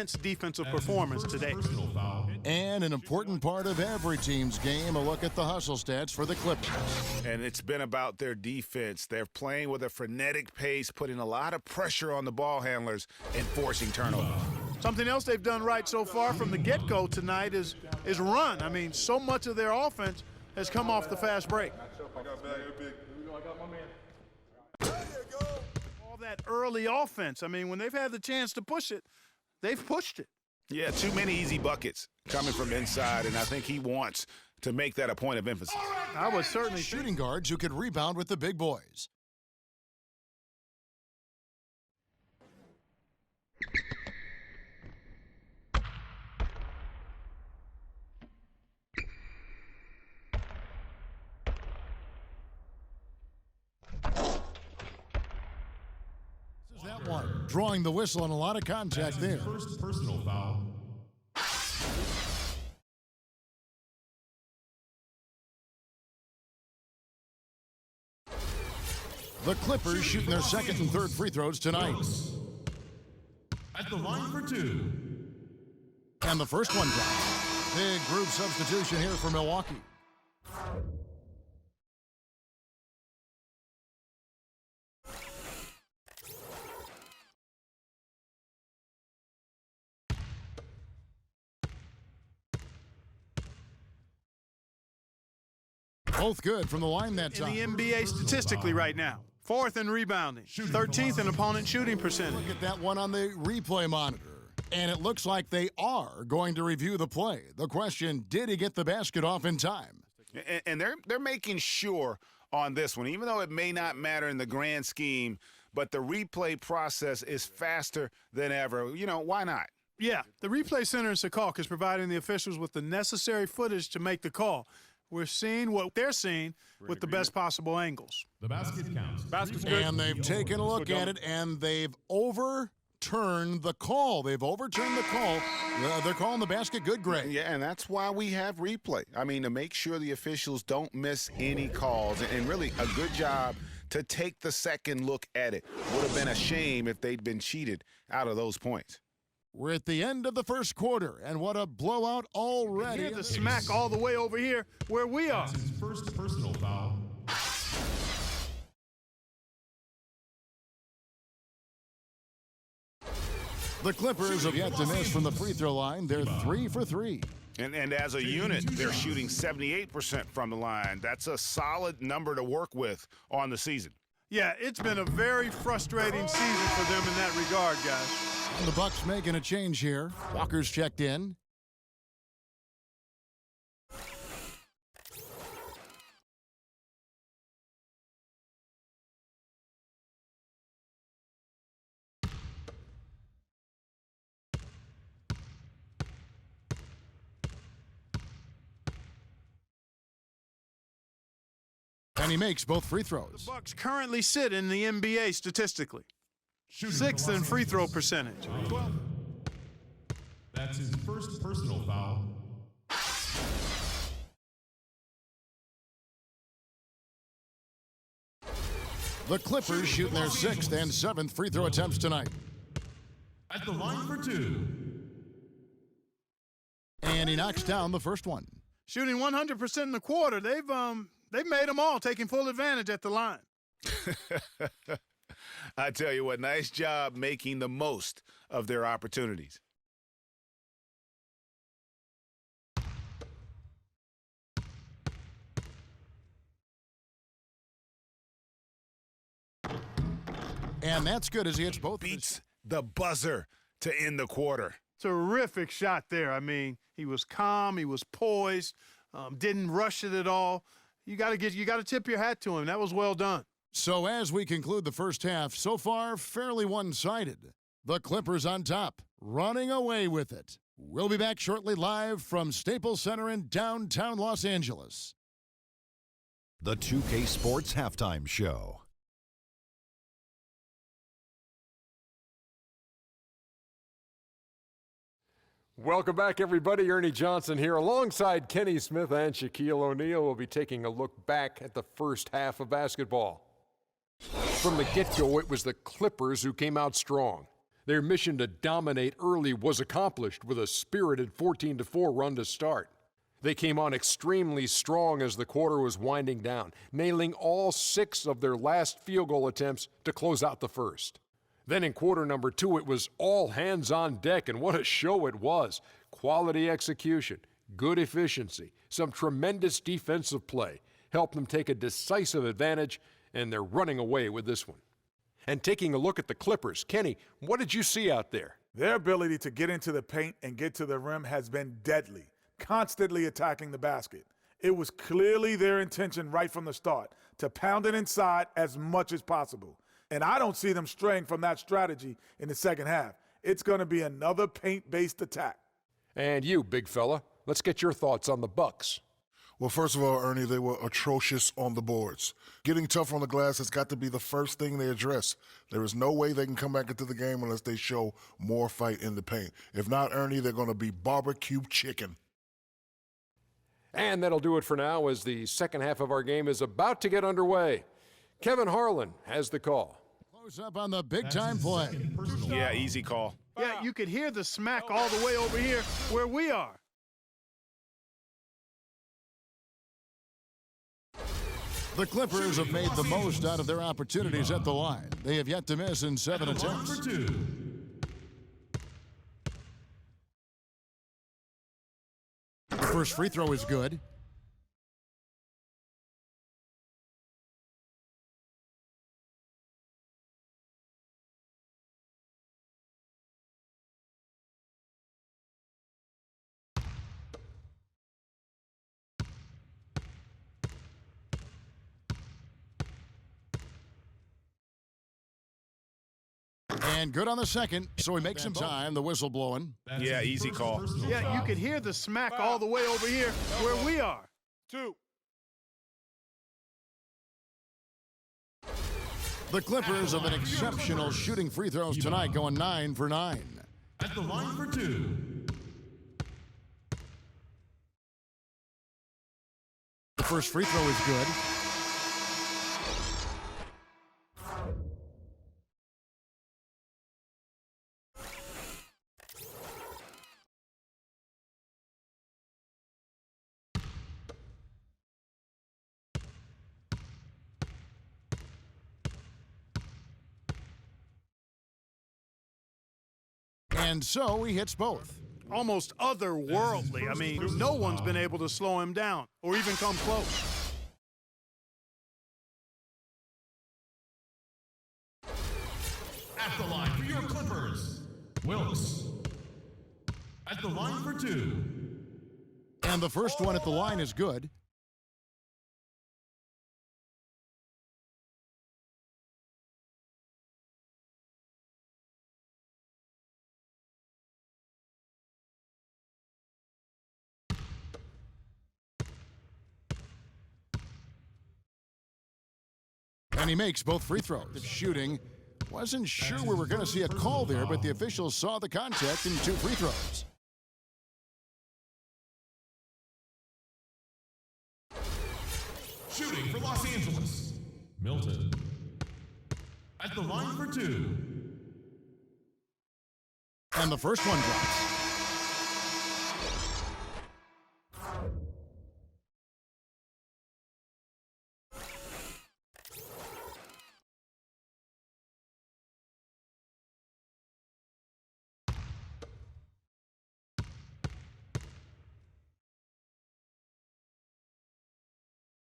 intense defensive performance today. And an important part of every team's game, a look at the hustle stats for the Clippers. And it's been about their defense. They're playing with a frenetic pace, putting a lot of pressure on the ball handlers and forcing turnovers. Something else they've done right so far from the get-go tonight is run. I mean, so much of their offense has come off the fast break. All that early offense, I mean, when they've had the chance to push it, they've pushed it. Yeah, too many easy buckets coming from inside, and I think he wants to make that a point of emphasis. I was certainly shooting guards who could rebound with the big boys. That one, drawing the whistle and a lot of contact there. First personal foul. The Clippers shooting their second and third free throws tonight. At the line for two. And the first one drops. Big group substitution here for Milwaukee. Both good from the line that time. In the NBA statistically right now. 4th in rebounding, 13th in opponent shooting percentage. Look at that one on the replay monitor. And it looks like they are going to review the play. The question, did he get the basket off in time? And they're making sure on this one, even though it may not matter in the grand scheme, but the replay process is faster than ever. You know, why not? Yeah, the replay center in Secaucus is providing the officials with the necessary footage to make the call. We're seeing what they're seeing with the best possible angles. The basket counts. Basket's good. And they've taken a look at it, and they've overturned the call. They've overturned the call. They're calling the basket good, Greg. Yeah, and that's why we have replay. I mean, to make sure the officials don't miss any calls. And really, a good job to take the second look at it. Would have been a shame if they'd been cheated out of those points. We're at the end of the first quarter, and what a blowout already. Here's the smack all the way over here where we are. That's his first personal foul. The Clippers have yet to miss from the free throw line. They're 3 for 3. And as a unit, they're shooting 78% from the line. That's a solid number to work with on the season. Yeah, it's been a very frustrating season for them in that regard, guys. And the Bucks making a change here. Walker's checked in. And he makes both free throws. The Bucks currently sit in the NBA statistically. 6th in free throw percentage. 12. That's his first personal foul. The Clippers shooting their 6th and 7th free throw attempts tonight. At the line for two. And he knocks down the first one. Shooting 100% in the quarter. They've made them all, taking full advantage at the line. I tell you what, nice job making the most of their opportunities. And that's good as he hits both. Beats the buzzer to end the quarter. Terrific shot there. I mean, he was calm, he was poised, didn't rush it at all. You got to tip your hat to him. That was well done. So as we conclude the first half, so far fairly one-sided. The Clippers on top, running away with it. We'll be back shortly live from Staples Center in downtown Los Angeles. The 2K Sports Halftime Show. Welcome back, everybody. Ernie Johnson here alongside Kenny Smith and Shaquille O'Neal. We'll be taking a look back at the first half of basketball. From the get-go, it was the Clippers who came out strong. Their mission to dominate early was accomplished with a spirited 14-4 run to start. They came on extremely strong as the quarter was winding down, nailing all 6 of their last field goal attempts to close out the first. Then in quarter number 2, it was all hands on deck, and what a show it was. Quality execution, good efficiency, some tremendous defensive play helped them take a decisive advantage, and they're running away with this one. And taking a look at the Clippers, Kenny, what did you see out there? Their ability to get into the paint and get to the rim has been deadly, constantly attacking the basket. It was clearly their intention right from the start to pound it inside as much as possible. And I don't see them straying from that strategy in the second half. It's going to be another paint-based attack. And you, big fella, let's get your thoughts on the Bucks. Well, first of all, Ernie, they were atrocious on the boards. Getting tougher on the glass has got to be the first thing they address. There is no way they can come back into the game unless they show more fight in the paint. If not, Ernie, they're going to be barbecue chicken. And that'll do it for now as the second half of our game is about to get underway. Kevin Harlan has the call. Close up on the big-time play. Yeah, easy call. Yeah, you could hear the smack all the way over here where we are. The Clippers have made the most out of their opportunities at the line. They have yet to miss in 7 attempts. The first free throw is good. And good on the second, so he makes some time, the whistle blowing. Yeah, easy call. Yeah, you could hear the smack all the way over here where we are. 2. The Clippers have been exceptional shooting free throws tonight, going 9 for 9. At the line for 2. The first free throw is good. And so he hits both. Almost otherworldly. I mean, no one's been able to slow him down or even come close. At the line for your Clippers, Wilkes. At the line for 2. And the first one at the line is good. And he makes both free throws. The shooting, wasn't sure we were going to see a call there, but the officials saw the contact in 2 free throws. Shooting for Los Angeles, Milton. At the line for 2. And the first one drops.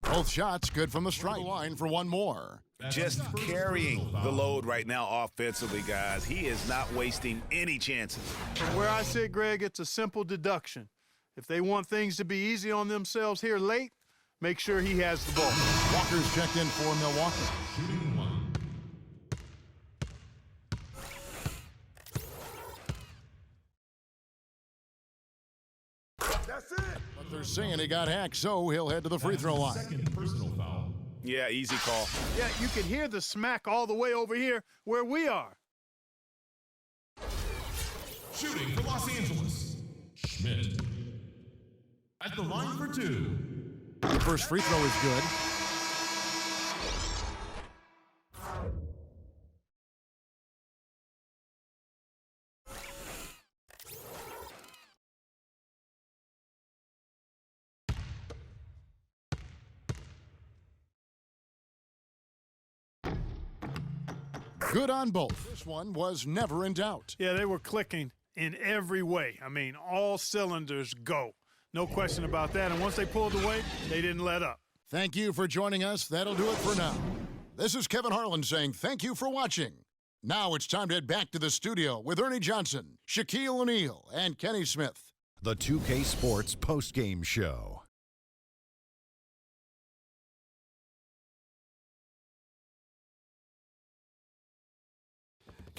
Both shots good from the strike line for one more. Just carrying the load right now offensively, guys. He is not wasting any chances. From where I sit, Greg, it's a simple deduction. If they want things to be easy on themselves here late, make sure he has the ball. Walker's checked in for Milwaukee. Shooting 1. That's it. But they're saying he got hacked, so he'll head to the free throw line. Second personal foul. Yeah, easy call. Yeah, you could hear the smack all the way over here where we are. Shooting for Los Angeles, Schmidt. At the line for 2. The first free throw is good. Good on both. This one was never in doubt. Yeah, they were clicking in every way. I mean, all cylinders go. No question about that. And once they pulled away, they didn't let up. Thank you for joining us. That'll do it for now. This is Kevin Harlan saying thank you for watching. Now it's time to head back to the studio with Ernie Johnson, Shaquille O'Neal, and Kenny Smith. The 2K Sports postgame show.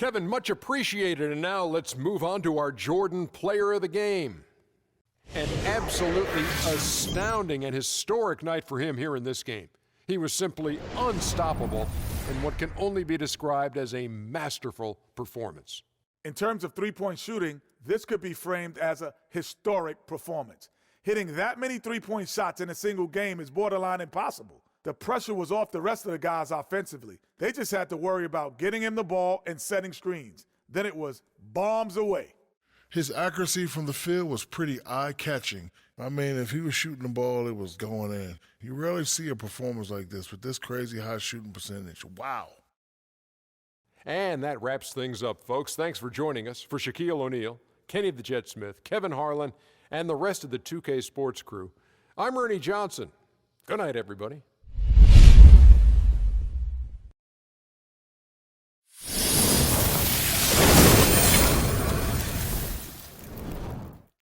Kevin, much appreciated. And now let's move on to our Jordan Player of the Game. An absolutely astounding and historic night for him here in this game. He was simply unstoppable in what can only be described as a masterful performance. In terms of three-point shooting, this could be framed as a historic performance. Hitting that many three-point shots in a single game is borderline impossible. The pressure was off the rest of the guys offensively. They just had to worry about getting him the ball and setting screens. Then it was bombs away. His accuracy from the field was pretty eye-catching. I mean, if he was shooting the ball, it was going in. You rarely see a performance like this with this crazy high shooting percentage. Wow. And that wraps things up, folks. Thanks for joining us. For Shaquille O'Neal, Kenny the Jet Smith, Kevin Harlan, and the rest of the 2K Sports crew, I'm Ernie Johnson. Good night, everybody.